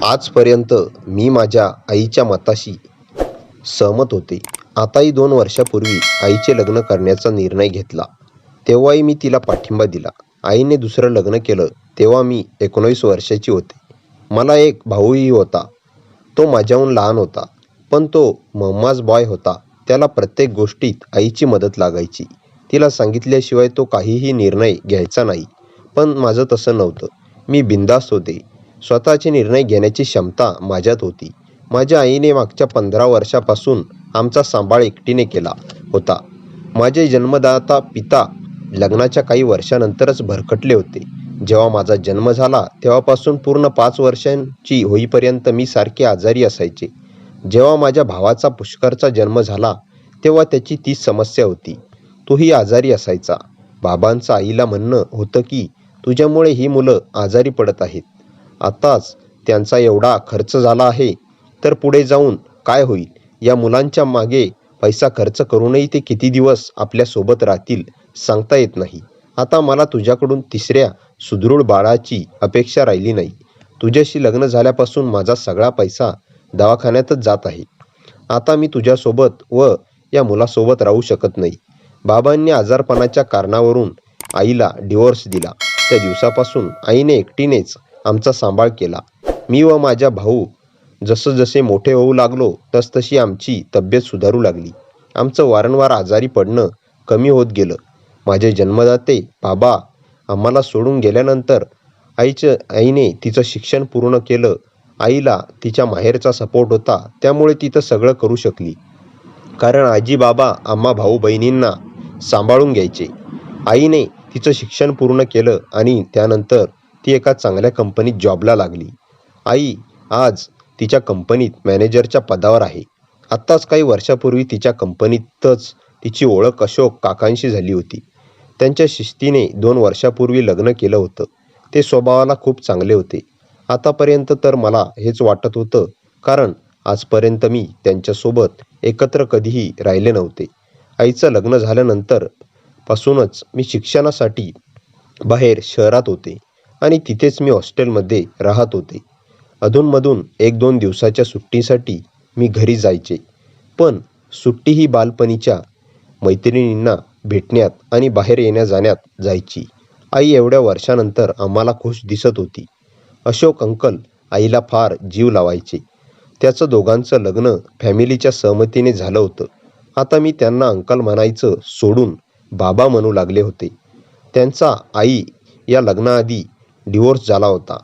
आजपर्यंत मी माझ्या आईच्या मताशी सहमत होते. आताही 2 वर्षापूर्वी आईचे लग्न करण्याचा निर्णय घेतला, तेव्हाही मी तिला पाठिंबा दिला. आईने दुसरं लग्न केलं तेव्हा मी 19 वर्षाची होते. मला एक भाऊही होता. तो माझ्याहून लहान होता, पण तो मम्माज बॉय होता. त्याला प्रत्येक गोष्टीत आईची मदत लागायची. तिला सांगितल्याशिवाय तो काहीही निर्णय घ्यायचा नाही. पण माझं तसं नव्हतं. मी बिनधास्त होते. स्वतःचे निर्णय घेण्याची क्षमता माझ्यात होती. माझ्या आईने मागच्या 15 वर्षापासून आमचा सांभाळ एकटीने केला होता. माझे जन्मदाता पिता लग्नाच्या काही वर्षानंतरच भरकटले होते. जेव्हा माझा जन्म झाला तेव्हापासून पूर्ण 5 वर्षांची होईपर्यंत मी सारखे आजारी असायचे. जेव्हा माझ्या भावाचा पुष्करचा जन्म झाला तेव्हा त्याची तीच समस्या होती. तोही आजारी असायचा. बाबांचं आईला म्हणणं होतं की तुझ्यामुळे ही मुलं आजारी पडत आहेत. आताच त्यांचा एवढा खर्च झाला आहे, तर पुढे जाऊन काय होईल? या मुलांच्या मागे पैसा खर्च करूनही ते किती दिवस आपल्यासोबत राहतील सांगता येत नाही. आता मला तुझ्याकडून तिसऱ्या सुदृढ बाळाची अपेक्षा राहिली नाही. तुझ्याशी लग्न झाल्यापासून माझा सगळा पैसा दवाखान्यातच जात आहे. आता मी तुझ्यासोबत व या मुलासोबत राहू शकत नाही. बाबांनी आजारपणाच्या कारणावरून आईला डिवोर्स दिला. त्या दिवसापासून आईने एकटीनेच आमचा सांभाळ केला. मी व माझा भाऊ जसजसे मोठे होऊ लागलो तसतशी आमची तब्येत सुधारू लागली. आमचं वारंवार आजारी पडणं कमी होत गेलं. माझे जन्मदाते बाबा आम्हाला सोडून गेल्यानंतर आईने तिचं शिक्षण पूर्ण केलं. आईला तिच्या माहेरचा सपोर्ट होता, त्यामुळे ती तर सगळं करू शकली. कारण आजी बाबा आम्हा भाऊ बहिणींना सांभाळून घ्यायचे. आईने तिचं शिक्षण पूर्ण केलं आणि त्यानंतर ती एका चांगल्या कंपनीत जॉबला लागली. आई आज तिच्या कंपनीत मॅनेजरच्या पदावर आहे. आत्ताच काही वर्षापूर्वी तिच्या कंपनीतच तिची ओळख अशोक काकांशी झाली होती. त्यांच्या शिस्तीने 2 वर्षापूर्वी लग्न केलं होतं. ते स्वभावाला खूप चांगले होते. आतापर्यंत तर मला हेच वाटत होतं, कारण आजपर्यंत मी त्यांच्यासोबत एकत्र कधीही राहिले नव्हते. आईचं लग्न झाल्यानंतर पासूनच मी शिक्षणासाठी बाहेर शहरात होते आणि तिथेच मी हॉस्टेलमध्ये राहत होते. अधूनमधून 1-2 दिवसाच्या सुट्टीसाठी मी घरी जायचे. पण सुट्टी ही बालपणीच्या मैत्रिणींना भेटण्यात आणि बाहेर येण्या-जाण्यात जायची. आई एवढ्या वर्षानंतर आम्हाला खुश दिसत होती. अशोक अंकल आईला फार जीव लावायचे. त्याचं दोघांचं लग्न फॅमिलीच्या सहमतीने झालं होतं. आता मी त्यांना अंकल म्हणायचं सोडून बाबा म्हणू लागले होते. त्यांचा आई या लग्नाआधी डिवोर्स झाला होता.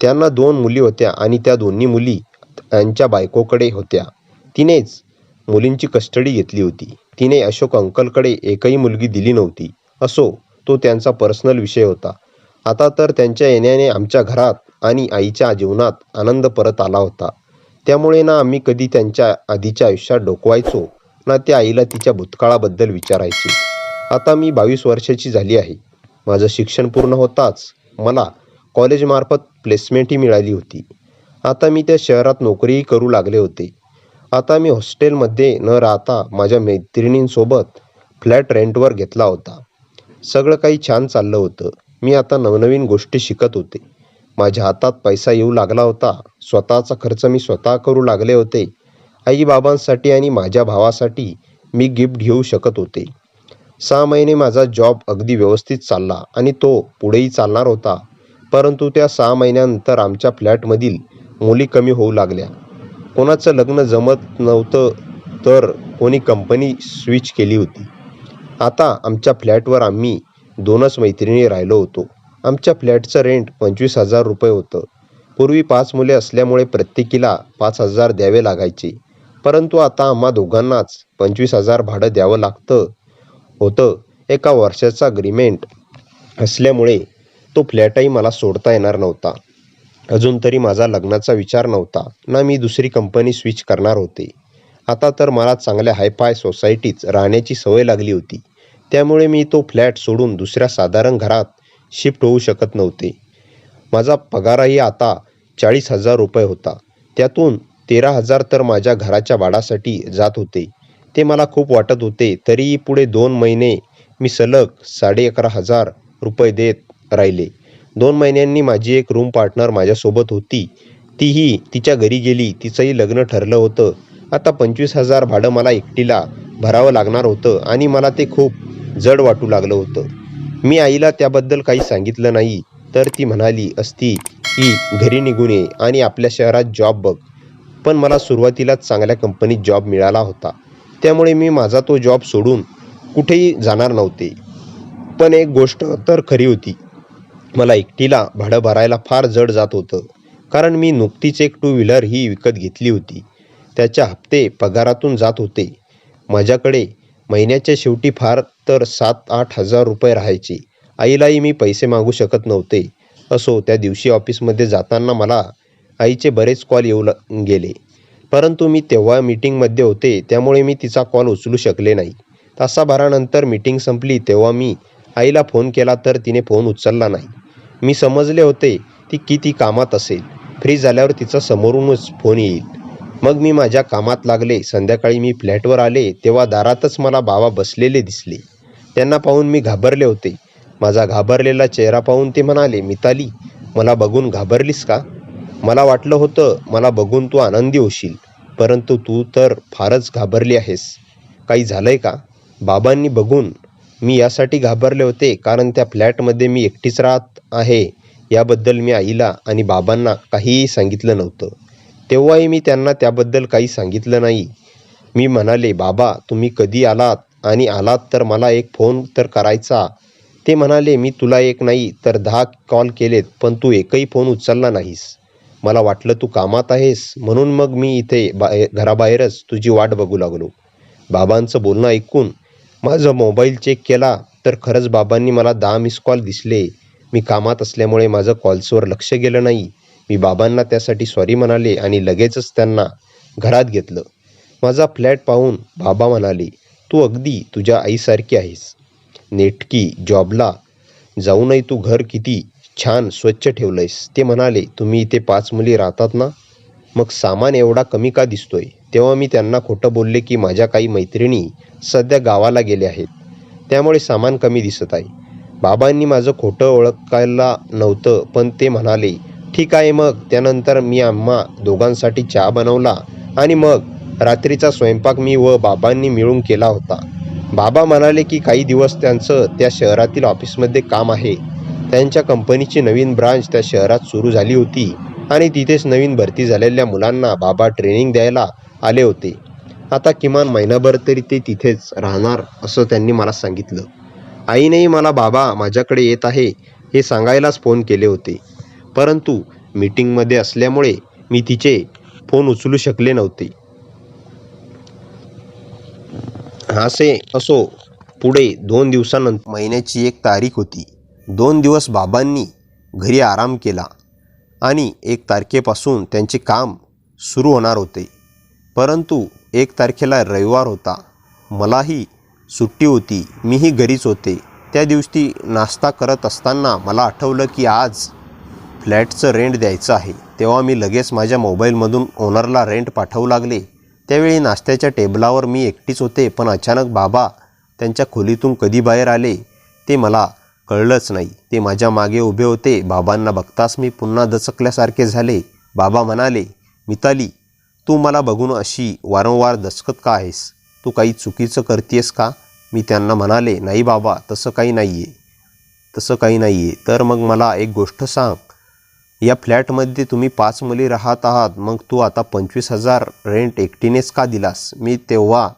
त्यांना 2 मुली होत्या आणि त्या दोन्ही मुली त्यांच्या बायकोकडे होत्या. तिनेच मुलींची कस्टडी घेतली होती. तिने अशोक अंकलकडे एकही मुलगी दिली नव्हती. असो, तो त्यांचा पर्सनल विषय होता. आता तर त्यांच्या येण्याने आमच्या घरात आणि आईच्या जीवनात आनंद परत आला होता. त्यामुळे ना आम्ही कधी त्यांच्या आधीच्या आयुष्यात डोकवायचो, ना त्या आईला तिच्या भूतकाळाबद्दल विचारायचे. आता मी 22 वर्षाची झाली आहे. माझं शिक्षण पूर्ण होताच मला कॉलेजमार्फत प्लेसमेंटही मिळाली होती. आता मी त्या शहरात नोकरीही करू लागले होते. आता मी हॉस्टेलमध्ये न राहता माझ्या मैत्रिणींसोबत फ्लॅट रेंटवर घेतला होता. सगळं काही छान चाललं होतं. मी आता नवनवीन गोष्टी शिकत होते. माझ्या हातात पैसा येऊ लागला होता. स्वतःचा खर्च मी स्वतः करू लागले होते. आई-बाबांसाठी आणि माझ्या भावासाठी मी गिफ्ट घेऊ शकत होते. 6 महिने माझा जॉब अगदी व्यवस्थित चालला आणि तो पुढेही चालणार होता. परंतु त्या 6 महिन्यानंतर आमच्या फ्लॅटमधील मुली कमी होऊ लागल्या. कोणाचं लग्न जमत नव्हतं तर कोणी कंपनी स्विच केली होती. आता आमच्या फ्लॅटवर आम्ही 2च मैत्रिणी राहिलो होतो. आमच्या फ्लॅटचं रेंट 25,000 रुपये होतं. पूर्वी 5 मुले असल्यामुळे प्रत्येकीला 5,000 द्यावे लागायचे. परंतु आता आम्हा दोघांनाच 25,000 भाडं द्यावं लागतं होतं. एका वर्षाचा अग्रीमेंट असल्यामुळे तो फ्लॅटही मला सोडता येणार नव्हता. अजून तरी माझा लग्नाचा विचार नव्हता, ना मी दुसरी कंपनी स्विच करणार होते. आता तर मला चांगल्या हायफाय सोसायटीत राहण्याची सवय लागली होती. त्यामुळे मी तो फ्लॅट सोडून दुसऱ्या साधारण घरात शिफ्ट होऊ शकत नव्हते. माझा पगारही आता 40,000 रुपये होता. त्यातून 13,000 तर माझ्या घराच्या भाड्यासाठी जात होते. ते मला खूप वाटत होते. तरीही पुढे 2 महिने मी सलग 11,500 रुपये देत राहिले. 2 महिन्यांनी माझी एक रूम पार्टनर माझ्यासोबत होती. तीही तिच्या घरी गेली. तिचंही लग्न ठरलं होतं. आता 25,000 भाडं मला एकटीला भरावं लागणार होतं आणि मला ते खूप जड वाटू लागलं होतं. मी आईला त्याबद्दल काही सांगितलं नाही. तर ती म्हणाली असती की घरी निघून ये आणि आपल्या शहरात जॉब बघ. पण मला सुरुवातीलाच चांगल्या कंपनीत जॉब मिळाला होता. त्यामुळे मी माझा तो जॉब सोडून कुठेही जाणार नव्हते. पण एक गोष्ट तर खरी होती. मला एकटीला भाडं भरायला फार जड जात होतं. कारण मी नुकतीच एक 2 व्हीलर ही विकत घेतली होती. त्याचे हप्ते पगारातून जात होते. माझ्याकडे महिन्याच्या शेवटी फार तर 7-8 हजार रुपये राहायचे. आईलाही मी पैसे मागू शकत नव्हते. असो, त्या दिवशी ऑफिसमध्ये जाताना मला आईचे बरेच कॉल येऊ गेले. परंतु मी तेव्हा मीटिंगमध्ये होते. त्यामुळे मी तिचा कॉल उचलू शकले नाही. तासाभरानंतर मीटिंग संपली तेव्हा मी आईला फोन केला तर तिने फोन उचलला नाही. मी समजले होते की ती कामात असेल. फ्री झाल्यावर तिचा समोरूनच फोन येईल. मग मी माझ्या कामात लागले. संध्याकाळी मी फ्लॅटवर आले तेव्हा दारातच मला बाबा बसलेले दिसले. त्यांना पाहून मी घाबरले होते. माझा घाबरलेला चेहरा पाहून ते म्हणाले, मिताली, मला बघून घाबरलीस का? मला वाटलं होतं मला बघून तू आनंदी होशील. परंतु तू तर फारच घाबरली आहेस. काही झालंय का? बाबांनी बघून मी यासाठी घाबरले होते कारण त्या फ्लॅटमध्ये मी एकटीच राहत आहे याबद्दल मी आईला आणि बाबांना काहीही सांगितलं नव्हतं. तेव्हाही मी त्यांना त्याबद्दल काही सांगितलं नाही. मी म्हणाले, बाबा तुम्ही कधी आलात आणि आलात तर मला एक फोन तर करायचा. ते म्हणाले, मी तुला एक नाही तर 10 कॉल केलेत पण तू एकही फोन उचलला नाहीस. मला वाटलं तू कामात आहेस म्हणून मग मी इथे घराबाहेरच तुझी वाट बघू लागलो. बाबांचं बोलणं ऐकून माझा मोबाईल चेक केला तर खरंच बाबांनी मला 10 मिस कॉल दिसले. मी कामात असल्यामुळे माझं कॉल्सवर लक्ष गेलं नाही. मी बाबांना त्यासाठी सॉरी म्हणाले आणि लगेचच त्यांना घरात घेतलं. माझा फ्लॅट पाहून बाबा म्हणाले, तू अगदी तुझ्या आईसारखी आहेस. नेटकी जॉबला जाऊनही तू घर किती छान स्वच्छ ठेवलंयस. ते म्हणाले, तुम्ही इथे 5 मुली राहतात ना? मग सामान एवढा कमी का दिसतोय? तेव्हा मी त्यांना खोटं बोलले की माझ्या काही मैत्रिणी सध्या गावाला गेल्या आहेत. त्यामुळे सामान कमी दिसत आहे. बाबांनी माझं खोटं ओळखायला नव्हतं पण ते म्हणाले, ठीक आहे मग. त्यानंतर मी आम्हा दोघांसाठी चहा बनवला आणि मग रात्रीचा स्वयंपाक मी व बाबांनी मिळून केला होता. बाबा म्हणाले की काही दिवस त्यांचं त्या शहरातील ऑफिसमध्ये काम आहे. त्यांच्या कंपनीची नवीन ब्रांच त्या शहरात सुरू झाली होती आणि तिथेच नवीन भरती झालेल्या मुलांना बाबा ट्रेनिंग द्यायला आले होते. आता किमान महिनाभर तरी ते तिथेच राहणार असं त्यांनी मला सांगितलं. आईनेही मला बाबा माझ्याकडे येत आहे हे सांगायलाच फोन केले होते. परंतु मीटिंगमध्ये असल्यामुळे मी तिचे फोन उचलू शकले नव्हते. असे असो, पुढे 2 दिवसानंतर महिन्याची 1 तारीख होती. 2 दिवस बाबांनी घरी आराम केला आणि 1 तारखेपासून त्यांचे काम सुरू होणार होते. परंतु 1 तारखेला रविवार होता. मलाही सुट्टी होती. मीही घरीच होते. त्या दिवशी नाश्ता करत असताना मला आठवलं की आज फ्लॅटचं रेंट द्यायचं आहे. तेव्हा मी लगेच माझ्या मोबाईलमधून ओनरला रेंट पाठवू लागले. त्यावेळी नाश्त्याच्या टेबलावर मी एकटीच होते. पण अचानक बाबा त्यांच्या खोलीतून कधी बाहेर आले ते मला कळलंच नाही. ते माझ्या मागे उभे होते. बाबांना बघताच मी पुन्हा दचकल्यासारखे झाले. बाबा म्हणाले, मिताली, तू मला बघून अशी वारंवार दचकत का आहेस? तू काही चुकीचं करतेस का? मी त्यांना म्हणाले, नाही बाबा, तसं काही नाही आहे. तर मग मला एक गोष्ट सांग. या फ्लॅटमध्ये तुम्ही 5 मुली राहत आहात. मग तू आता 25,000 रेंट एकटीनेच का दिलास? मी तेव्हा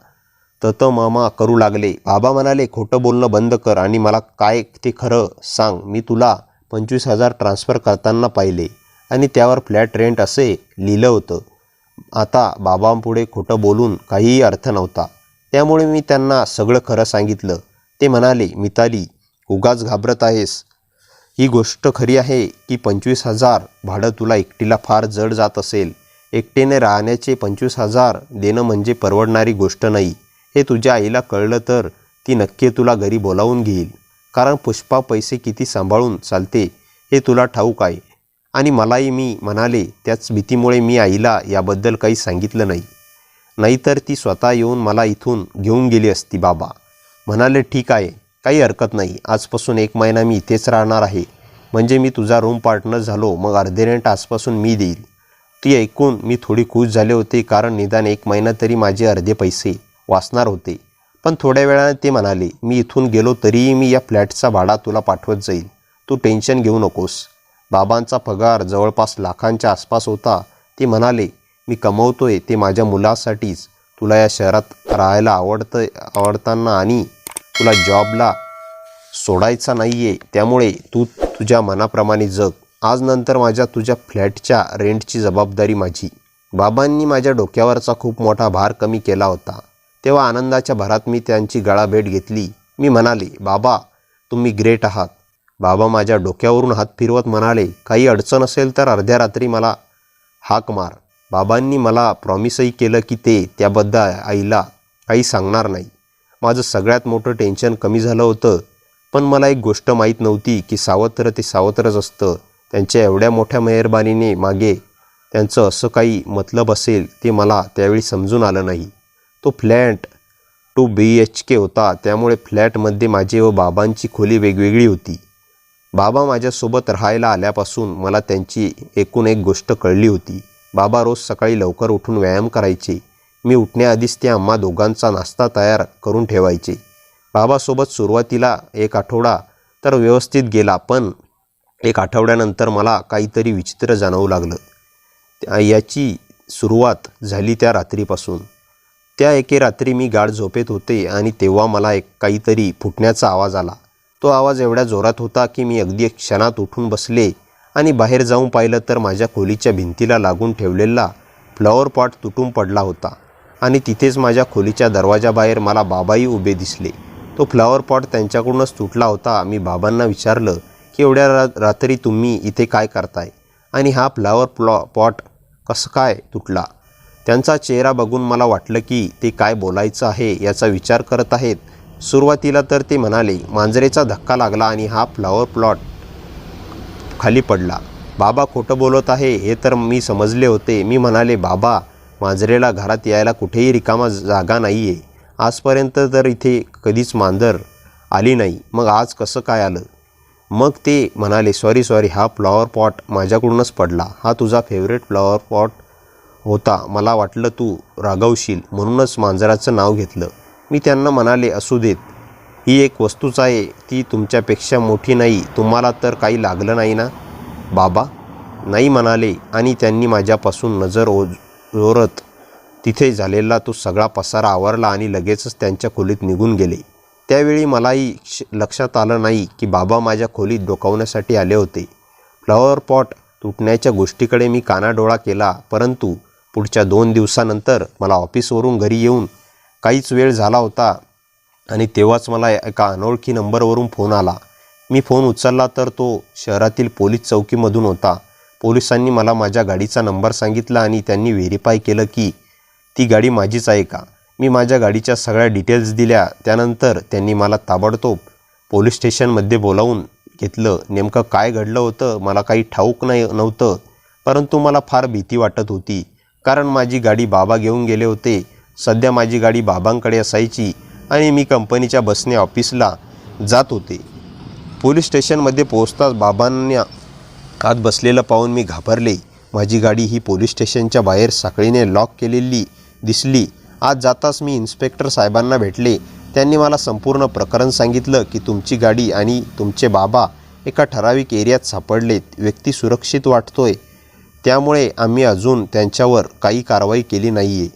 मामा करू लागले. बाबा म्हणाले, खोटं बोलणं बंद कर आणि मला काय ते खरं सांग. मी तुला 25,000 ट्रान्सफर करताना पाहिले आणि त्यावर फ्लॅट रेंट असे लिहिलं होतं. आता बाबांपुढे खोटं बोलून काहीही अर्थ नव्हता. त्यामुळे मी त्यांना सगळं खरं सांगितलं. ते म्हणाले, मिताली, उगाच घाबरत आहेस. ही गोष्ट खरी आहे की 25,000 भाडं तुला एकटीला फार जड जात असेल. एकटीने राहण्याचे 25,000 देणं म्हणजे परवडणारी गोष्ट नाही. हे तुझ्या आईला कळलं तर ती नक्की तुला घरी बोलावून घेईल. कारण पुष्पा पैसे किती सांभाळून चालते हे तुला ठाऊक आहे. आणि मलाही. मी म्हणाले, त्याच भीतीमुळे मी आईला याबद्दल काही सांगितलं नाही. नाहीतर ती स्वतः येऊन मला इथून घेऊन गेली असती. बाबा म्हणाले, ठीक आहे, काही हरकत नाही. आजपासून 1 महिना मी इथेच राहणार आहे. म्हणजे मी तुझा रूम पार्टनर झालो. मग अर्धे रेंट आजपासून मी देईल. ती ऐकून मी थोडी खुश झाले होते, कारण निदान 1 महिना तरी माझे अर्धे पैसे वाचणार होते. पण थोड्या वेळाने ते म्हणाले, मी इथून गेलो तरीही मी या फ्लॅटचा भाडा तुला पाठवत जाईल. तू टेन्शन घेऊ नकोस. बाबांचा पगार जवळपास लाखांच्या आसपास होता. ते म्हणाले, मी कमवतोय ते माझ्या मुलासाठीच. तुला या शहरात राहायला आवडताना आणि तुला जॉबला सोडायचा नाही आहे, त्यामुळे तू तुझ्या मनाप्रमाणे जग. आज नंतर तुझ्या फ्लॅटच्या रेंटची जबाबदारी माझी. बाबांनी माझ्या डोक्यावरचा खूप मोठा भार कमी केला होता. तेव्हा आनंदाच्या भरात मी त्यांची गळाभेट घेतली. मी म्हणाले, बाबा तुम्ही ग्रेट आहात. बाबा माझ्या डोक्यावरून हात फिरवत म्हणाले, काही अडचण असेल तर अर्ध्या रात्री मला हाक मार. बाबांनी मला प्रॉमिसही केलं की ते त्याबद्दल आईला काही सांगणार नाही. माझं सगळ्यात मोठं टेन्शन कमी झालं होतं. पण मला एक गोष्ट माहीत नव्हती की सावत्र ते सावत्रच असतं. त्यांच्या एवढ्या मोठ्या मेहरबानीने मागे त्यांचं असं काही मतलब असेल ते मला त्यावेळी समजून आलं नाही. तो फ्लॅट 2 BHK होता, त्यामुळे फ्लॅटमध्ये माझे व बाबांची खोली वेगवेगळी होती. बाबा माझ्यासोबत राहायला आल्यापासून मला त्यांची एकूण एक गोष्ट कळली होती. बाबा रोज सकाळी लवकर उठून व्यायाम करायचे. मी उठण्याआधीच ते आम्हा दोघांचा नाश्ता तयार करून ठेवायचे. बाबासोबत सुरुवातीला 1 आठवडा तर व्यवस्थित गेला, पण 1 आठवड्यानंतर मला काहीतरी विचित्र जाणवू लागलं. याची सुरुवात झाली त्या रात्रीपासून. त्या एके रात्री मी गाढ झोपेत होते आणि तेव्हा मला काहीतरी फुटण्याचा आवाज आला. तो आवाज एवढ्या जोरात होता की मी अगदी क्षणात उठून बसले आणि बाहेर जाऊन पाहिलं तर माझ्या खोलीच्या भिंतीला लागून ठेवलेला फ्लॉवर पॉट तुटून पडला होता आणि तिथेच माझ्या खोलीच्या दरवाजाबाहेर मला बाबाही उभे दिसले. तो फ्लॉवर पॉट त्यांच्याकडूनच तुटला होता. मी बाबांना विचारलं की एवढ्या रात्री तुम्ही इथे काय करताय आणि हा फ्लॉवर पॉट कसं काय तुटला? त्यांचा चेहरा बघून मला वाटलं की ते काय बोलायचं आहे याचा विचार करत आहेत. सुरुवातीला तर ते म्हणाले, मांजरेचा धक्का लागला आणि हा फ्लॉवर पॉट खाली पडला. बाबा खोटं बोलत आहे हे तर मी समजले होते. मी म्हणाले, बाबा मांजरेला घरात यायला कुठेही रिकामा जागा नाही आहे. आजपर्यंत तर इथे कधीच मांजर आली नाही, मग आज कसं काय आलं? मग ते म्हणाले, सॉरी हा फ्लॉवर पॉट माझ्याकडूनच पडला. हा तुझा फेवरेट फ्लॉवर पॉट होता. मला वाटलं तू रागवशील म्हणूनच मांजराचं नाव घेतलं. मी त्यांना म्हणाले, असू देत. ही एक वस्तूच आहे, ती तुमच्यापेक्षा मोठी नाही. तुम्हाला तर काही लागलं नाही ना? बाबा नाही म्हणाले आणि त्यांनी माझ्यापासून नजर ओरत तिथे झालेला तो सगळा पसारा आवरला आणि लगेचच त्यांच्या खोलीत निघून गेले. त्यावेळी मलाही लक्षात आलं नाही की बाबा माझ्या खोलीत डोकावण्यासाठी आले होते. फ्लॉवर पॉट तुटण्याच्या गोष्टीकडे मी कानाडोळा केला, परंतु पुढच्या 2 दिवसानंतर मला ऑफिसवरून घरी येऊन काहीच वेळ झाला होता आणि तेव्हाच मला एका अनोळखी नंबरवरून फोन आला. मी फोन उचलला तर तो शहरातील पोलीस चौकीमधून होता. पोलिसांनी मला माझ्या गाडीचा नंबर सांगितला आणि त्यांनी व्हेरीफाय केलं की ती गाडी माझीच आहे का. मी माझ्या गाडीच्या सगळ्या डिटेल्स दिल्या. त्यानंतर त्यांनी मला ताबडतोब पोलीस स्टेशनमध्ये बोलावून घेतलं. नेमकं काय घडलं होतं मला काही ठाऊक नव्हतं, परंतु मला फार भीती वाटत होती, कारण माझी गाडी बाबा घेऊन गेले होते. सध्या माझी गाडी बाबांकडे असायची आणि मी कंपनीच्या बसने ऑफिसला जात होते. पोलीस स्टेशनमध्ये पोहोचताच बाबांना आत बसलेलं पाहून मी घाबरले. माझी गाडी ही पोलीस स्टेशनच्या बाहेर साखळीने लॉक केलेली दिसली. आत जाताच मी इन्स्पेक्टर साहेबांना भेटले. त्यांनी मला संपूर्ण प्रकरण सांगितलं की तुमची गाडी आणि तुमचे बाबा एका ठराविक एरियात सापडलेत. व्यक्ती सुरक्षित वाटतोय, त्यामुळे आम्ही अजून त्यांच्यावर काही कारवाई केली नाही आहे.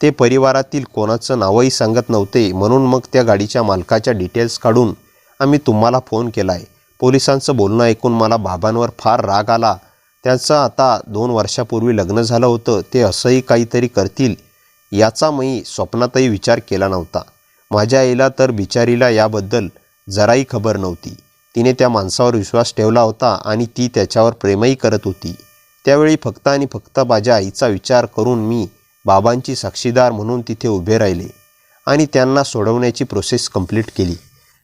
ते परिवारातील कोणाचं नावही सांगत नव्हते, म्हणून मग त्या गाडीच्या मालकाच्या डिटेल्स काढून आम्ही तुम्हाला फोन केला आहे. पोलिसांचं बोलणं ऐकून मला बाबांवर फार राग आला. त्यांचं आता 2 वर्षापूर्वी लग्न झालं होतं. ते असंही काहीतरी करतील याचा मी स्वप्नातही विचार केला नव्हता. माझ्या आईला तर बिचारीला याबद्दल जराही खबर नव्हती. तिने त्या माणसावर विश्वास ठेवला होता आणि ती त्याच्यावर प्रेमही करत होती. त्यावेळी फक्त आणि फक्त माझ्या आईचा विचार करून मी बाबांची साक्षीदार म्हणून तिथे उभे राहिले आणि त्यांना सोडवण्याची प्रोसेस कंप्लीट केली.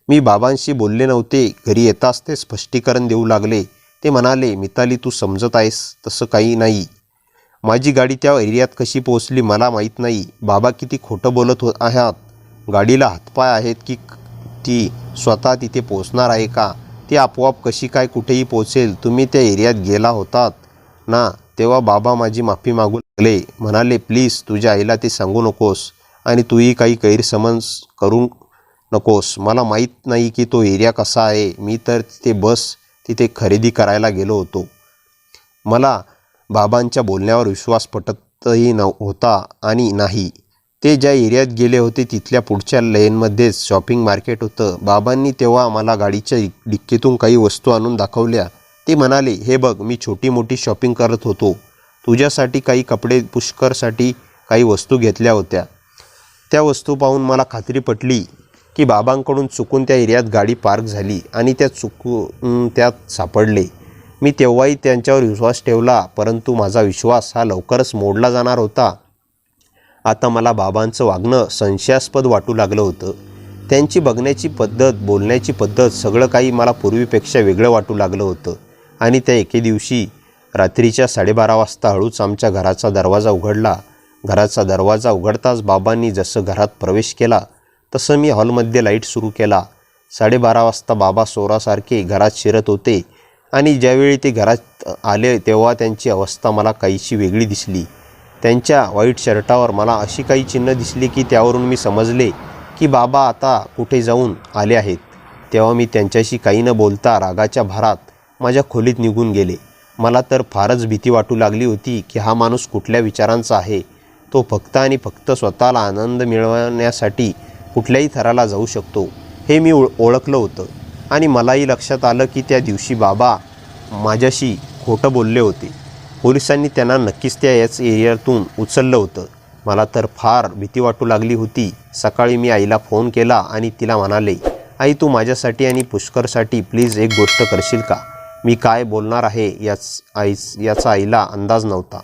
मी बाबांशी बोलले नव्हते. घरी येताच ते स्पष्टीकरण देऊ लागले. ते म्हणाले, मिताली तू समजत आहेस तसं काही नाही. माझी गाडी त्या एरियात कशी पोहोचली मला माहीत नाही. बाबा किती खोटं बोलत आहात. गाडीला हातपाय आहेत की ती स्वतः तिथे पोहोचणार आहे का? ती आपोआप कशी काय कुठेही पोहोचेल? तुम्ही त्या एरियात गेला होतात ना, तेव्हा बाबा माझी माफी मागू लागले. म्हणाले, प्लीज तुझ्या आईला ते सांगू नकोस आणि तूही काही गैरसमज करू नकोस. मला माहीत नाही की तो एरिया कसा आहे. मी तर तिथे खरेदी करायला गेलो होतो. मला बाबांच्या बोलण्यावर विश्वास पटतही होता आणि नाही. ते ज्या एरियात गेले होते तिथल्या पुढच्या लेनमध्येच शॉपिंग मार्केट होतं. बाबांनी तेव्हा मला गाडीच्या डिक्कीतून काही वस्तू आणून दाखवल्या. ते म्हणाले, हे बघ, मी छोटी मोठी शॉपिंग करत होतो. तुझ्यासाठी काही कपडे, पुष्करसाठी काही वस्तू घेतल्या होत्या. त्या वस्तू पाहून मला खात्री पटली की बाबांकडून चुकून त्या एरियात गाडी पार्क झाली आणि त्यात सापडले. मी तेव्हाही त्यांच्यावर विश्वास ठेवला, परंतु माझा विश्वास हा लवकरच मोडला जाणार होता. आता मला बाबांचं वागणं संशयास्पद वाटू लागलं होतं. त्यांची बघण्याची पद्धत, बोलण्याची पद्धत, सगळं काही मला पूर्वीपेक्षा वेगळं वाटू लागलं होतं. आणि त्या एके दिवशी रात्रीच्या 12:30 वाजता हळूच आमच्या घराचा दरवाजा उघडला. घराचा दरवाजा उघडताच बाबांनी जसं घरात प्रवेश केला तसं मी हॉलमध्ये लाईट सुरू केला. 12:30 वाजता बाबा चोरासारखे घरात शिरत होते आणि ज्यावेळी ते घरात आले तेव्हा त्यांची अवस्था मला काहीशी वेगळी दिसली. त्यांच्या व्हाईट शर्टावर मला अशी काही चिन्ह दिसली की त्यावरून मी समजले की बाबा आता कुठे जाऊन आले आहेत. तेव्हा मी त्यांच्याशी काही न बोलता रागाच्या भारात माझ्या खोलीत निघून गेले. मला तर फारच भीती वाटू लागली होती की हा माणूस कुठल्या विचारांचा आहे. तो फक्त आणि फक्त स्वतःला आनंद मिळवण्यासाठी कुठल्याही थराला जाऊ शकतो हे मी ओळखलं होतं. आणि मलाही लक्षात आलं की त्या दिवशी बाबा माझ्याशी खोटं बोलले होते. पोलिसांनी त्यांना नक्कीच याच एरियातून उचललं होतं. मला तर फार भीती वाटू लागली होती. सकाळी मी आईला फोन केला आणि तिला म्हणाले, आई, तू माझ्यासाठी आणि पुष्करसाठी प्लीज एक गोष्ट करशील का? मी काय बोलणार आहे याचा आईला अंदाज नव्हता.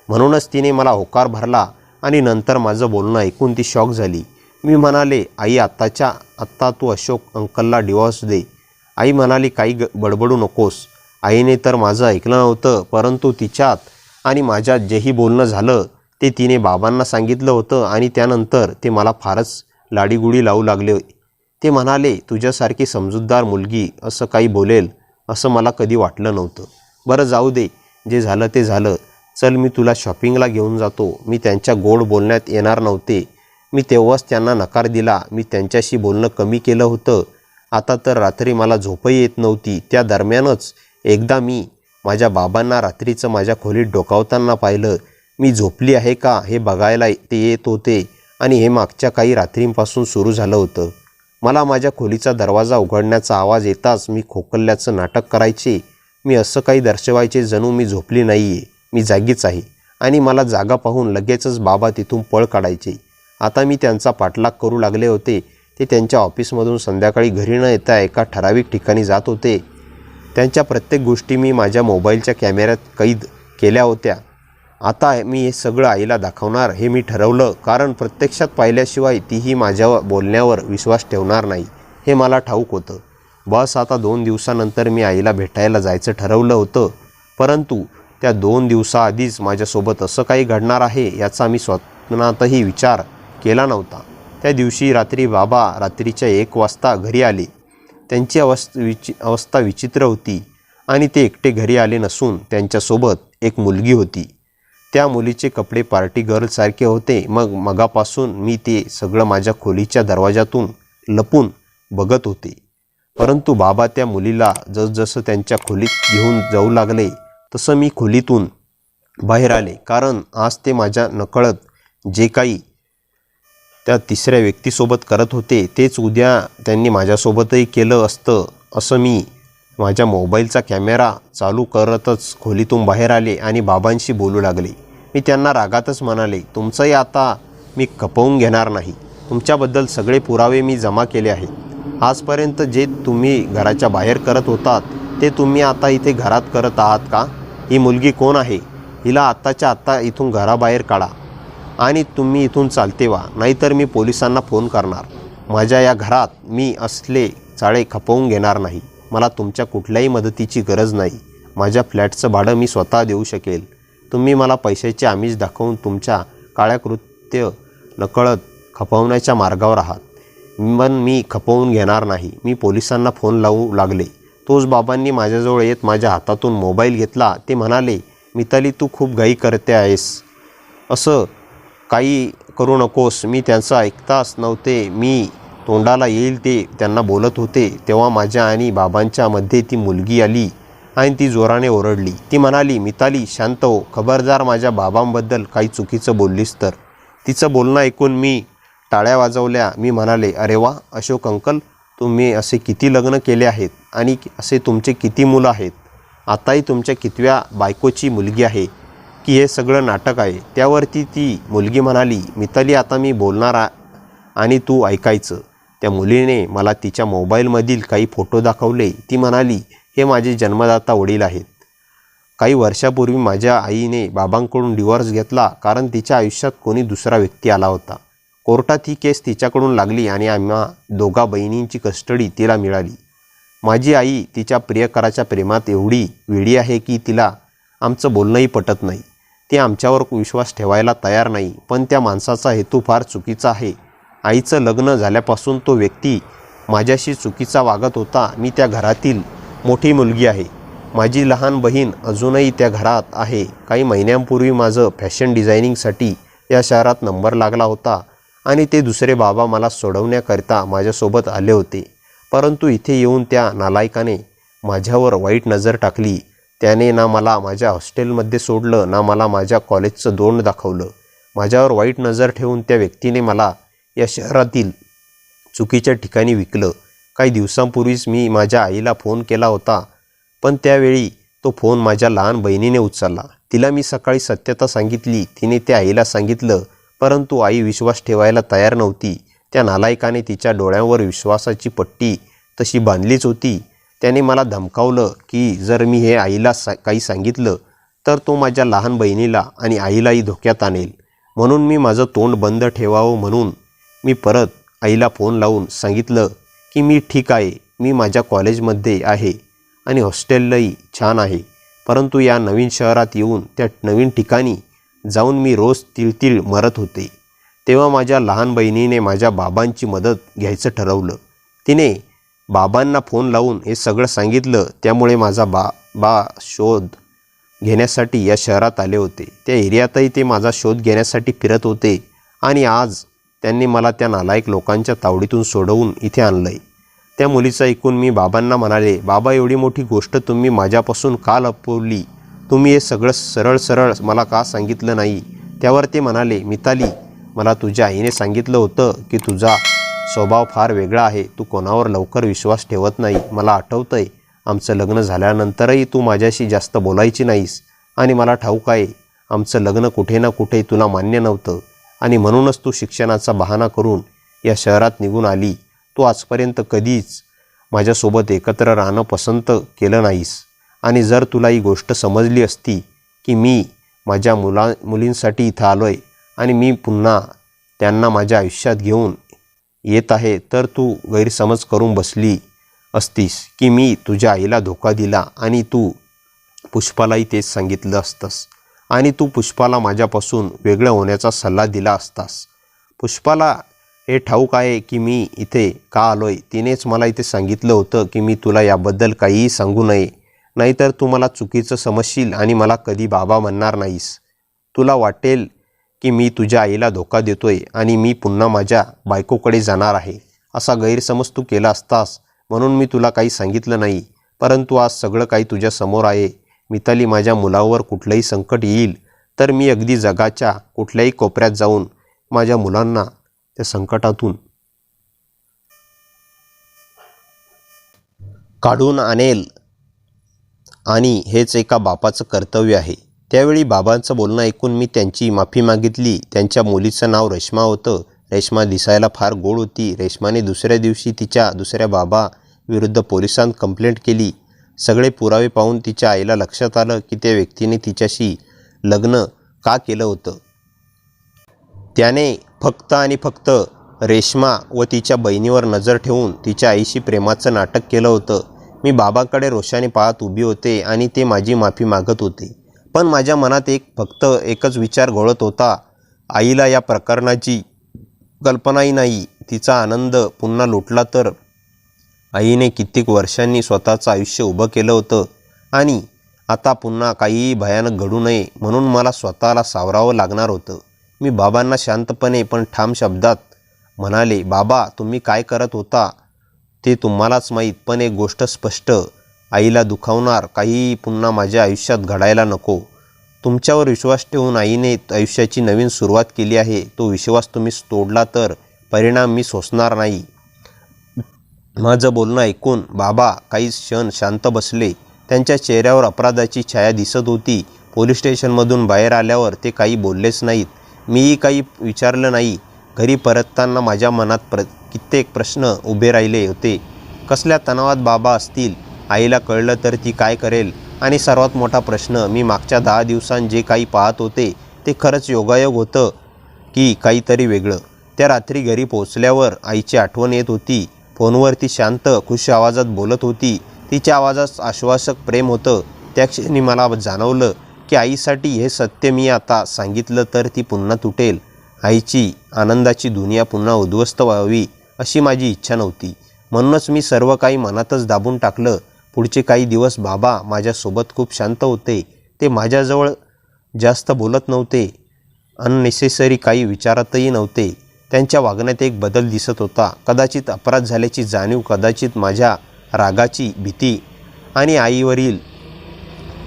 म्हणूनच तिने मला होकार भरला आणि नंतर माझं बोलणं ऐकून ती शॉक झाली. मी म्हणाले, आई, आत्ता तू अशोक अंकलला डिवॉर्स दे. आई म्हणाली, काही बडबडू नकोस. आईने तर माझं ऐकलं नव्हतं, परंतु तिच्यात आणि माझ्यात जेही बोलणं झालं ते तिने बाबांना सांगितलं होतं आणि त्यानंतर ते मला फारच लाडीगुडी लावू लागले. ते म्हणाले, तुझ्यासारखी समजूतदार मुलगी असं काही बोलेल असं मला कधी वाटलं नव्हतं. बरं, जाऊ दे, जे झालं ते झालं. चल, मी तुला शॉपिंगला घेऊन जातो. मी त्यांच्या गोड बोलण्यात येणार नव्हते. मी तेव्हाच त्यांना नकार दिला. मी त्यांच्याशी बोलणं कमी केलं होतं. आता तर रात्री मला झोपही येत नव्हती. त्या दरम्यानच एकदा मी माझ्या बाबांना रात्रीचं माझ्या खोलीत डोकावताना पाहिलं. मी झोपली आहे का हे बघायला ते येत होते आणि हे मागच्या काही रात्रींपासून सुरू झालं होतं. मला माझ्या खोलीचा दरवाजा उघडण्याचा आवाज येताच मी खोकल्याचं नाटक करायचे. मी असं काही दर्शवायचे जणू मी झोपली नाही आहे, मी जागीच आहे. आणि मला जागा पाहून लगेचच बाबा तिथून पळ काढायचे. आता मी त्यांचा पाठलाग करू लागले होते. ते त्यांच्या ऑफिसमधून संध्याकाळी घरी न येता एका ठराविक ठिकाणी जात होते. त्यांच्या प्रत्येक गोष्टी मी माझ्या मोबाईलच्या कॅमेऱ्यात कैद केल्या होत्या. आता मी हे सगळं आईला दाखवणार हे मी ठरवलं, कारण प्रत्यक्षात पाहिल्याशिवाय तीही माझ्या बोलण्यावर विश्वास ठेवणार नाही हे मला ठाऊक होतं. बस, आता 2 दिवसानंतर मी आईला भेटायला जायचं ठरवलं होतं, परंतु त्या 2 दिवसाआधीच माझ्यासोबत असं काही घडणार आहे याचा मी स्वप्नातही विचार केला नव्हता. त्या दिवशी रात्री बाबा रात्रीच्या 1 वाजता घरी आले. त्यांची अवस्था विचित्र होती आणि ते एकटे घरी आले नसून त्यांच्यासोबत एक मुलगी होती. त्या मुलीचे कपडे पार्टी गर्लसारखे होते. मगापासून मी ते सगळं माझ्या खोलीच्या दरवाजातून लपून बघत होते. परंतु बाबा त्या मुलीला जसजसं त्यांच्या खोलीत घेऊन जाऊ लागले तसं मी खोलीतून बाहेर आले, कारण आज ते माझ्या नकळत जे काही त्या तिसऱ्या व्यक्तीसोबत करत होते तेच उद्या त्यांनी माझ्यासोबतही केलं असतं. असं मी माझ्या मोबाईलचा कॅमेरा चालू करतच खोलीतून बाहेर आले आणि बाबांशी बोलू लागले. मी त्यांना रागातच म्हणाले, तुमचंही आता मी खपवून घेणार नाही. तुमच्याबद्दल सगळे पुरावे मी जमा केले आहेत. आजपर्यंत जे तुम्ही घराच्या बाहेर करत होतात ते तुम्ही आता इथे घरात करत आहात का? ही मुलगी कोण आहे? हिला आत्ताच्या आत्ता इथून घराबाहेर काढा आणि तुम्ही इथून चालते व्हा, नाहीतर मी पोलिसांना फोन करणार. माझ्या या घरात मी असले चाळे खपवून घेणार नाही. मला तुमच्या कुठल्याही मदतीची गरज नाही. माझ्या फ्लॅटचं भाडं मी स्वतः देऊ शकेल. तुम्ही मला पैशाचे आमिष दाखवून तुमच्या काळ्या कृत्य नकळत खपवण्याच्या मार्गावर आहात. पण मी खपवून घेणार नाही. मी पोलिसांना फोन लावू लागले. तोच बाबांनी माझ्याजवळ येत माझ्या हातातून मोबाईल घेतला. ते म्हणाले, मिताली, तू खूप घाई करते आहेस. असं काही करू नकोस. मी त्यांचं ऐकताच नव्हते. मी तोंडाला येईल ते त्यांना बोलत होते तेव्हा माझ्या आणि बाबांच्या मध्ये ती मुलगी आली आणि ती जोराने ओरडली. ती म्हणाली, मिताली शांत हो. खबरदार माझ्या बाबांबद्दल काही चुकीचं बोललीस तर. तिचं बोलणं ऐकून मी टाळ्या वाजवल्या. मी म्हणाले, अरे वा अशोक अंकल, तुम्ही असे किती लग्न केले आहेत आणि असे तुमचे किती मुलं आहेत. आताही तुमच्या कितव्या बायकोची मुलगी आहे की हे सगळं नाटक आहे. त्यावरती ती मुलगी म्हणाली, मिताली आता मी बोलणार आणि तू ऐकायचं. त्या मुलीने मला तिच्या मोबाईलमधील काही फोटो दाखवले. ती म्हणाली, हे माझे जन्मदाता वडील आहेत. काही वर्षापूर्वी माझ्या आईने बाबांकडून डिवोर्स घेतला कारण तिच्या आयुष्यात कोणी दुसरा व्यक्ती आला होता. कोर्टात ही केस तिच्याकडून लागली आणि आम्हा दोघा बहिणींची कस्टडी तिला मिळाली. माझी आई तिच्या प्रियकराच्या प्रेमात एवढी वेडी आहे की तिला आमचं बोलणंही पटत नाही. ती आमच्यावर विश्वास ठेवायला तयार नाही. पण त्या माणसाचा हेतू फार चुकीचा आहे. आईचं लग्न झाल्यापासून तो व्यक्ती माझ्याशी चुकीचा वागत होता. मी त्या घरातील मोठी मुलगी आहे. माझी लहान बहीण अजूनही त्या घरात आहे. काही महिन्यांपूर्वी माझं फॅशन डिझायनिंगसाठी या शहरात नंबर लागला होता आणि ते दुसरे बाबा मला सोडवण्याकरिता माझ्यासोबत आले होते. परंतु इथे येऊन त्या नालायकाने माझ्यावर वाईट नजर टाकली. त्याने ना मला माझ्या हॉस्टेलमध्ये सोडलं ना मला माझ्या कॉलेजचं तोंड दाखवलं. माझ्यावर वाईट नजर ठेवून त्या व्यक्तीने मला या शहरातील चुकीच्या ठिकाणी विकलं. काही दिवसांपूर्वीच मी माझ्या आईला फोन केला होता, पण त्यावेळी तो फोन माझ्या लहान बहिणीने उचलला. तिला मी सकाळी सत्यता सांगितली. तिने त्या आईला सांगितलं, परंतु आई विश्वास ठेवायला तयार नव्हती. त्या नालायकाने तिच्या डोळ्यांवर विश्वासाची पट्टी तशी बांधलीच होती. त्याने मला धमकावलं की जर मी हे आईला काही सांगितलं तर तो माझ्या लहान बहिणीला आणि आईलाही धोक्यात आणेल. म्हणून मी माझं तोंड बंद ठेवावं म्हणून मी परत आईला फोन लावून सांगितलं की मी ठीक आहे. मी माझ्या कॉलेजमध्ये आहे आणि हॉस्टेलही छान आहे. परंतु या नवीन शहरात येऊन त्या नवीन ठिकाणी जाऊन मी रोज तिळतिळ मरत होते. तेव्हा माझ्या लहान बहिणीने माझ्या बाबांची मदत घ्यायचं ठरवलं. तिने बाबांना फोन लावून हे सगळं सांगितलं. त्यामुळे माझा बाबा शोध घेण्यासाठी या शहरात आले होते. त्या एरियातही ते माझा शोध घेण्यासाठी फिरत होते आणि आज त्यांनी मला त्या नालायक लोकांच्या तावडीतून सोडवून इथे आणलंय. त्या मुलीचं ऐकून मी बाबांना म्हणाले, बाबा एवढी मोठी गोष्ट तुम्ही माझ्यापासून का लपवली? तुम्ही हे सगळं सरळ सरळ मला का सांगितलं नाही? त्यावर ते म्हणाले, मिताली, मला तुझ्या आईने सांगितलं होतं की तुझा स्वभाव फार वेगळा आहे. तू कोणावर लवकर विश्वास ठेवत नाही. मला आठवतंय आमचं लग्न झाल्यानंतरही तू माझ्याशी जास्त बोलायची नाहीस आणि मला ठाऊक आहे आमचं लग्न कुठे ना कुठे तुला मान्य नव्हतं आणि म्हणूनच तू शिक्षणाचा बहाणा करून या शहरात निघून आली. तू आजपर्यंत कधीच माझ्यासोबत एकत्र राहणं पसंत केलं नाहीस आणि जर तुला ही गोष्ट समजली असती की मी माझ्या मुलींसाठी इथं आलो आहे आणि मी पुन्हा त्यांना माझ्या आयुष्यात घेऊन येत आहे तर तू गैरसमज करून बसली असतीस की मी तुझ्या आईला धोका दिला आणि तू पुष्पालाही तेच सांगितलं असतंस आणि तू पुष्पाला माझ्यापासून वेगळं होण्याचा सल्ला दिला असतास. पुष्पाला हे ठाऊक आहे की मी इथे का आलोय. तिनेच मला इथे सांगितलं होतं की मी तुला याबद्दल काहीही सांगू नये, नाहीतर तू मला चुकीचं समजशील आणि मला कधी बाबा म्हणणार नाहीस. तुला वाटेल की मी तुझ्या आईला धोका देतोय आणि मी पुन्हा माझ्या बायकोकडे जाणार आहे. असा गैरसमज तू केला असतास म्हणून मी तुला काही सांगितलं नाही. परंतु आज सगळं काही तुझ्या समोर आहे. मिताली, माझ्या मुलावर कुठलंही संकट येईल तर मी अगदी जगाच्या कुठल्याही कोपऱ्यात जाऊन माझ्या मुलांना त्या संकटातून काढून आणेल आणि हेच एका बापाचं कर्तव्य आहे. त्यावेळी बाबांचं बोलणं ऐकून मी त्यांची माफी मागितली. त्यांच्या मुलीचं नाव रेश्मा होतं. रेश्मा दिसायला फार गोड होती. रेश्माने दुसऱ्या दिवशी तिच्या दुसऱ्या बाबा विरुद्ध पोलिसांत कंप्लेंट केली. सगळे पुरावे पाहून तिच्या आईला लक्षात आलं की त्या व्यक्तीने तिच्याशी लग्न का केलं होतं. त्याने फक्त आणि फक्त रेश्मा व तिच्या बहिणीवर नजर ठेवून तिच्या आईशी प्रेमाचं नाटक केलं होतं. मी बाबांकडे रोषाने पाहत उभी होते आणि ते माझी माफी मागत होते. पण माझ्या मनात फक्त एकच विचार घोळत होता. आईला या प्रकरणाची कल्पनाही नाही. तिचा आनंद पुन्हा लुटला तर आईने कित्येक वर्षांनी स्वतःचं आयुष्य उभं केलं होतं आणि आता पुन्हा काहीही भयानक घडू नये म्हणून मला स्वतःला सावरावं लागणार होतं. मी बाबांना शांतपणे पण ठाम शब्दात म्हणाले, बाबा तुम्ही काय करत होता ते तुम्हालाच माहीत, पण एक गोष्ट स्पष्ट, आईला दुखावणार काहीही पुन्हा माझ्या आयुष्यात घडायला नको. तुमच्यावर विश्वास ठेवून आईने आयुष्याची नवीन सुरुवात केली आहे. तो विश्वास तुम्ही तोडला तर परिणाम मी सोसणार नाही. माझं बोलणं ऐकून बाबा काही क्षण शांत बसले. त्यांच्या चेहऱ्यावर अपराधाची छाया दिसत होती. पोलीस स्टेशनमधून बाहेर आल्यावर ते काही बोललेच नाहीत. मीही काही विचारलं नाही. घरी परतताना माझ्या मनात कित्येक प्रश्न उभे राहिले होते. कसल्या तणावात बाबा असतील, आईला कळलं तर ती काय करेल, आणि सर्वात मोठा प्रश्न, मी मागच्या 10 दिवसांत जे काही पाहत होते ते खरंच योगायोग होतं की काहीतरी वेगळं. त्या रात्री घरी पोचल्यावर आईची आठवण येत होती. फोनवर ती शांत खुश आवाजात बोलत होती. तिच्या आवाजात आश्वासक प्रेम होतं. त्या क्षणी मला जाणवलं की आईसाठी हे सत्य मी आता सांगितलं तर ती पुन्हा तुटेल. आईची आनंदाची दुनिया पुन्हा उद्ध्वस्त व्हावी अशी माझी इच्छा नव्हती. म्हणूनच मी सर्व काही मनातच दाबून टाकलं. पुढचे काही दिवस बाबा माझ्यासोबत खूप शांत होते. ते माझ्याजवळ जास्त बोलत नव्हते. अननेसेसरी काही विचारतही नव्हते. त्यांच्या वागण्यात एक बदल दिसत होता. कदाचित अपराध झाल्याची जाणीव, कदाचित माझ्या रागाची भीती, आणि आईवरील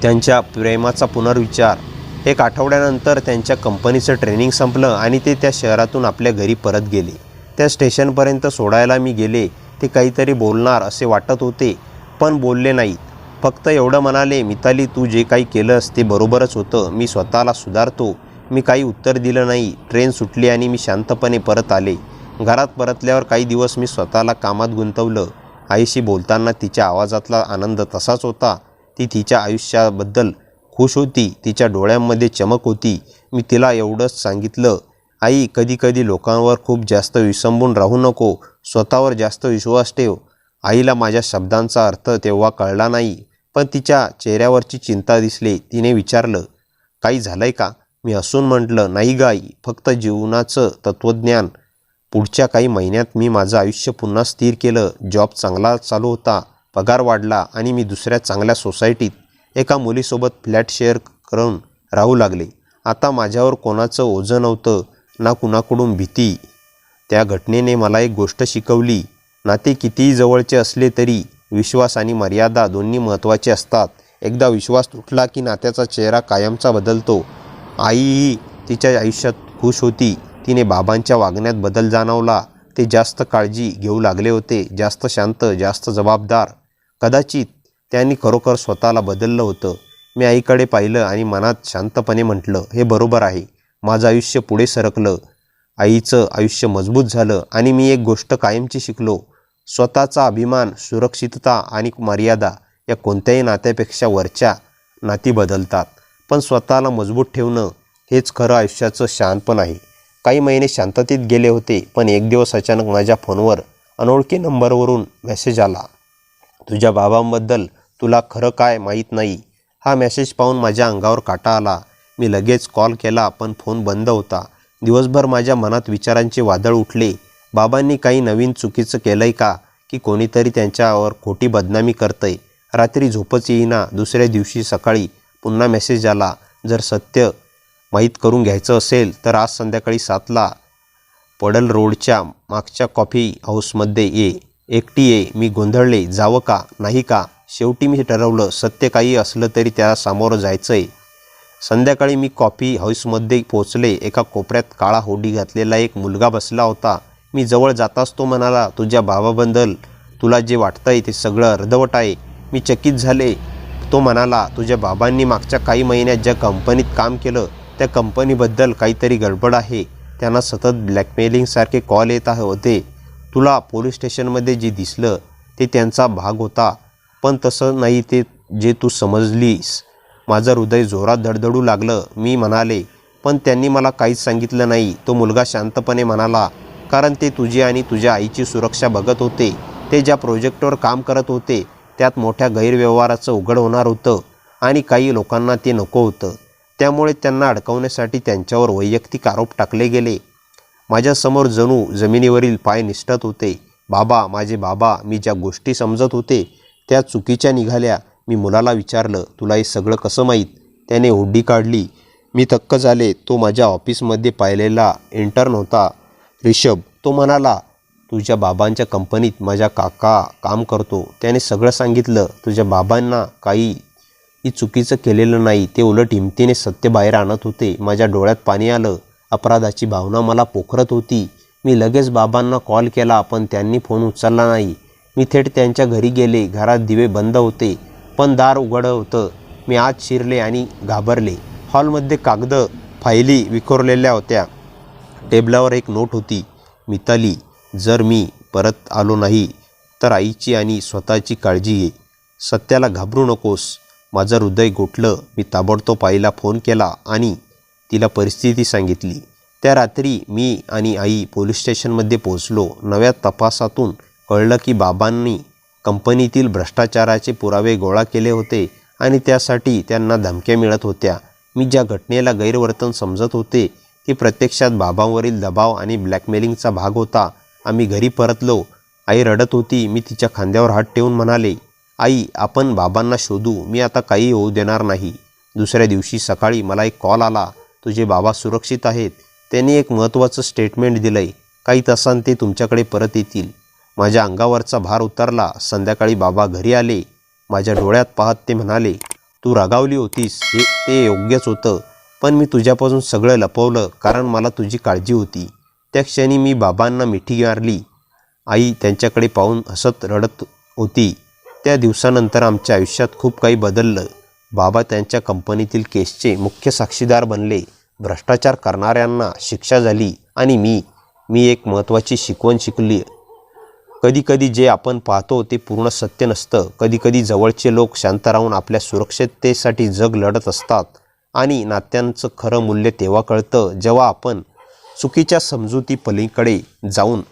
त्यांच्या प्रेमाचा पुनर्विचार. एक आठवड्यानंतर त्यांच्या कंपनीचं ट्रेनिंग संपलं आणि ते त्या शहरातून आपल्या घरी परत गेले. त्या स्टेशनपर्यंत सोडायला मी गेले. ते काहीतरी बोलणार असे वाटत होते, पण बोलले नाहीत. फक्त एवढं म्हणाले, मिताली तू जे काही केलंस ते बरोबरच होतं. मी स्वतःला सुधारतो. मी काही उत्तर दिलं नाही. ट्रेन सुटली आणि मी शांतपणे परत आले. घरात परतल्यावर काही दिवस मी स्वतःला कामात गुंतवलं. आईशी बोलताना तिच्या आवाजातला आनंद तसाच होता. ती तिच्या आयुष्याबद्दल खुश होती. तिच्या डोळ्यांमध्ये चमक होती. मी तिला एवढंच सांगितलं, आई कधीकधी लोकांवर खूप जास्त विसंबून राहू नको. स्वतःवर जास्त विश्वास ठेव. आईला माझ्या शब्दांचा अर्थ तेव्हा कळला नाही, पण तिच्या चेहऱ्यावरची चिंता दिसली. तिने विचारलं, काही झालंय का? मी हसून म्हटलं, नाही ग आई, फक्त जीवनाचं तत्त्वज्ञान. पुढच्या काही महिन्यात मी माझं आयुष्य पुन्हा स्थिर केलं. जॉब चांगला चालू होता. पगार वाढला आणि मी दुसऱ्या चांगल्या सोसायटीत एका मुलीसोबत फ्लॅट शेअर करून राहू लागले. आता माझ्यावर कोणाचं ओझं नव्हतं, ना कुणाकडून भीती. त्या घटनेने मला एक गोष्ट शिकवली, नाते कितीही जवळचे असले तरी विश्वास आणि मर्यादा दोन्ही महत्त्वाचे असतात. एकदा विश्वास तुटला की नात्याचा चेहरा कायमचा बदलतो. आईही तिच्या आयुष्यात खुश होती. तिने बाबांच्या वागण्यात बदल जाणवला. ते जास्त काळजी घेऊ लागले होते, जास्त शांत, जास्त जबाबदार. कदाचित त्यांनी खरोखर स्वतःला बदललं होतं. मी आईकडे पाहिलं आणि मनात शांतपणे म्हटलं, हे बरोबर आहे. माझं आयुष्य पुढे सरकलं. आईचं आयुष्य मजबूत झालं आणि मी एक गोष्ट कायमची शिकलो, स्वतःचा अभिमान, सुरक्षितता आणि मर्यादा या कोणत्याही नात्यापेक्षा वरच्या नाती बदलतात. पण स्वतःला मजबूत ठेवणं हेच खरं आयुष्याचं शहाणपण आहे. काही महिने शांततेत गेले होते, पण एक दिवस अचानक माझ्या फोनवर अनोळखी नंबरवरून मेसेज आला. तुझ्या बाबांबद्दल तुला खरं काय माहीत नाही. हा मेसेज पाहून माझ्या अंगावर काटा आला. मी लगेच कॉल केला, पण फोन बंद होता. दिवसभर माझ्या मनात विचारांचे वादळ उठले. बाबांनी काही नवीन चुकीचं केलंय का, की कोणीतरी त्यांच्यावर खोटी बदनामी करतंय? रात्री झोपच येईना. दुसऱ्या दिवशी सकाळी पुन्हा मेसेज आला, जर सत्य माहीत करून घ्यायचं असेल तर आज संध्याकाळी 7ला पडल रोडच्या मागच्या कॉफी हाऊसमध्ये ये. एकटी ये. मी गोंधळले. जावं का नाही का? शेवटी मी ठरवलं, सत्य काही असलं तरी त्याला सामोरं जायचंय. संध्याकाळी मी कॉफी हाऊसमध्ये पोचले. एका कोपऱ्यात काळा होडी घातलेला एक मुलगा बसला होता. मी जवळ जाताच तो म्हणाला, तुझ्या बाबाबद्दल तुला जे वाटतंय ते सगळं अर्धवट आहे. मी चकित झाले. तो म्हणाला, तुझ्या बाबांनी मागच्या काही महिन्यात ज्या कंपनीत काम केलं त्या कंपनीबद्दल काहीतरी गडबड आहे. त्यांना सतत ब्लॅकमेलिंगसारखे कॉल येत होते. तुला पोलीस स्टेशनमध्ये जे दिसलं ते त्यांचा भाग होता, पण तसं नाही ते जे तू समजलीस. माझं हृदय जोरात धडधडू लागलं. मी म्हणाले, पण त्यांनी मला काहीच सांगितलं नाही. तो मुलगा शांतपणे म्हणाला, कारण ते तुझी आणि तुझ्या आईची सुरक्षा बघत होते. ते ज्या प्रोजेक्टवर काम करत होते त्यात मोठ्या गैरव्यवहाराचं उघड होणार होतं आणि काही लोकांना ते नको होतं. त्यामुळे त्यांना अडकवण्यासाठी त्यांच्यावर वैयक्तिक आरोप टाकले गेले. माझ्यासमोर जणू जमिनीवरील पाय निसटत होते. बाबा, माझे बाबा. मी ज्या गोष्टी समजत होते त्या चुकीच्या निघाल्या. मी मुलाला विचारलं, तुला हे सगळं कसं माहीत? त्याने ओढी काढली. मी थक्क झाले. तो माझ्या ऑफिसमध्ये पाहिलेला इंटर्न होता, रिषभ. तो म्हणाला, तुझ्या बाबांच्या कंपनीत माझा काका काम करतो. त्याने सगळं सांगितलं. तुझ्या बाबांना काही चुकीचं केलेलं नाही. ते उलट हिमतीने सत्य बाहेर आणत होते. माझ्या डोळ्यात पाणी आलं. अपराधाची भावना मला पोखरत होती. मी लगेच बाबांना कॉल केला, पण त्यांनी फोन उचलला नाही. मी थेट त्यांच्या घरी गेले. घरात दिवे बंद होते, पण दार उघडं होतं. मी आत शिरले आणि घाबरले. हॉलमध्ये कागद, फायली विखुरलेल्या होत्या. टेबलावर एक नोट होती. मिताली, जर मी परत आलो नाही तर आईची आणि स्वतःची काळजी घे. सत्याला घाबरू नकोस. माझं हृदय गोठलं. मी ताबडतोब आईला फोन केला आणि तिला परिस्थिती सांगितली. त्या रात्री मी आणि आई पोलीस स्टेशनमध्ये पोहोचलो. नव्या तपासातून कळलं की बाबांनी कंपनीतील भ्रष्टाचाराचे पुरावे गोळा केले होते आणि त्यासाठी त्यांना धमक्या मिळत होत्या. मी ज्या घटनेला गैरवर्तन समजत होते ती प्रत्यक्षात बाबांवरील दबाव आणि ब्लॅकमेलिंगचा भाग होता. आम्ही घरी परतलो. आई रडत होती. मी तिच्या खांद्यावर हात ठेवून म्हणाले, आई, आपण बाबांना शोधू. मी आता काही होऊ देणार नाही. दुसऱ्या दिवशी सकाळी मला एक कॉल आला. तुझे बाबा सुरक्षित आहेत. त्यांनी एक महत्त्वाचं स्टेटमेंट दिलंय. काही तासांत ते तुमच्याकडे परत येतील. माझ्या अंगावरचा भार उतरला. संध्याकाळी बाबा घरी आले. माझ्या डोळ्यात पाहत ते म्हणाले, तू रागावली होतीस, ते योग्यच होतं, पण मी तुझ्यापासून सगळं लपवलं कारण मला तुझी काळजी होती. त्या क्षणी मी बाबांना मिठी मारली. आई त्यांच्याकडे पाहून हसत रडत होती. त्या दिवसानंतर आमच्या आयुष्यात खूप काही बदललं. बाबा त्यांच्या कंपनीतील केसचे मुख्य साक्षीदार बनले. भ्रष्टाचार करणाऱ्यांना शिक्षा झाली आणि मी एक महत्त्वाची शिकवण शिकली. कधीकधी जे आपण पाहतो ते पूर्ण सत्य नसतं. कधीकधी जवळचे लोक शांत राहून आपल्या सुरक्षिततेसाठी जग लढत असतात आणि नात्यांचं खरं मूल्य तेव्हा कळतं जेव्हा आपण चुकीच्या समजुती पलीकडे जाऊन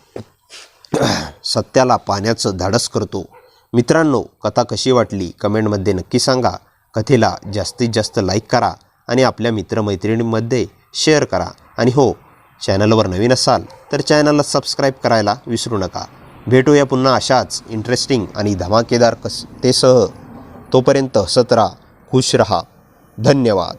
सत्याला पाहण्याचं धाडस करतो. मित्रांनो, कथा कशी वाटली कमेंटमध्ये नक्की सांगा. कथेला जास्तीत जास्त लाईक करा आणि आपल्या मित्रमैत्रिणींमध्ये शेअर करा. आणि हो, चॅनलवर नवीन असाल तर चॅनलला सबस्क्राईब करायला विसरू नका. भेटूया पुन्हा अशाच इंटरेस्टिंग आणि धमाकेदार कथेसह. तोपर्यंत हसत राहा, खुश रहा. धन्यवाद.